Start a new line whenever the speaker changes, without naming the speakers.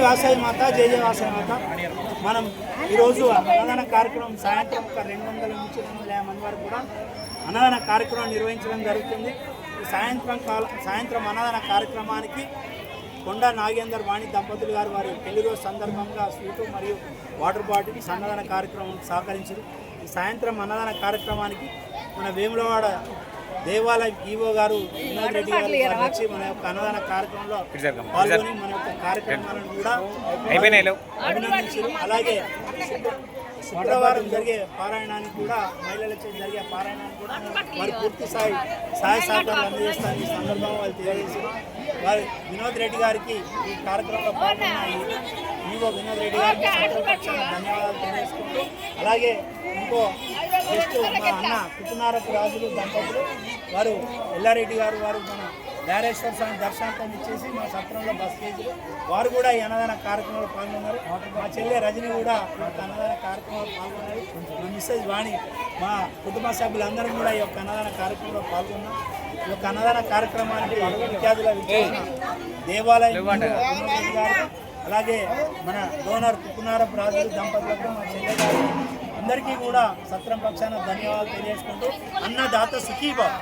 వాసవి మాత, జై జై వాసవి మాత. మనం ఈరోజు అన్నదాన కార్యక్రమం సాయంత్రం ఒక 200 నుంచి 250 మంది వరకు కూడా అన్నదాన కార్యక్రమం నిర్వహించడం జరుగుతుంది. ఈ సాయంత్రం అన్నదాన కార్యక్రమానికి కొండా నాగేందర్ వాణి దంపతులు గారు వారి పెళ్లి రోజు సందర్భంగా స్వీటు మరియు వాటర్ బాటిల్ అన్నదాన కార్యక్రమం సహకరించారు. ఈ సాయంత్రం అన్నదాన కార్యక్రమానికి మన వేములవాడ దేవాలయ ఈవో గారు వినోద్ రెడ్డి గారు వచ్చి మన యొక్క అన్నదాన కార్యక్రమంలో పాల్గొని మన యొక్క కార్యక్రమాలను కూడా అభినందించారు. అలాగే శుక్రవారం జరిగే పారాయణానికి కూడా మహిళలకు జరిగే పారాయణానికి కూడా వారి పూర్తి సహాయ సహకారాలు అందజేస్తారని ఈ సందర్భంగా వాళ్ళు తెలియజేశారు. వారి వినోద్ రెడ్డి గారికి ఈ కార్యక్రమంలో పాల్గొన్న ఈవో వినోద్ రెడ్డి గారికి ధన్యవాదాలు తెలియజేసుకుంటూ, అలాగే ఇంకో జస్ట్ మా అన్న కుటునారపు రాజులు దంపతులు వారు ఎల్లారెడ్డి గారు వారు మన ధారేశ్వర స్వామి దర్శనార్థం ఇచ్చేసి మా సత్రంలో బస్ చేసి వారు కూడా ఈ అన్నదాన కార్యక్రమంలో పాల్గొన్నారు. మా చెల్లె రజని కూడా ఈ యొక్క అన్నదాన కార్యక్రమంలో పాల్గొన్నారు. మా మిస్సెస్ వాణి, మా కుటుంబ సభ్యులందరూ కూడా ఈ యొక్క అన్నదాన కార్యక్రమంలో పాల్గొన్నారు. ఈ యొక్క అన్నదాన కార్యక్రమానికి విద్యార్థుల విచ్చేసిన దేవాలయం గారు, అలాగే మన డోనర్ కుకునారపు రాజులు దంపతులకు, మా చెల్లె గారు అందరికీ కూడా సత్రం పక్షాన ధన్యవాదాలు తెలియజేసుకుంటూ అన్నదాత సుఖీభావ్.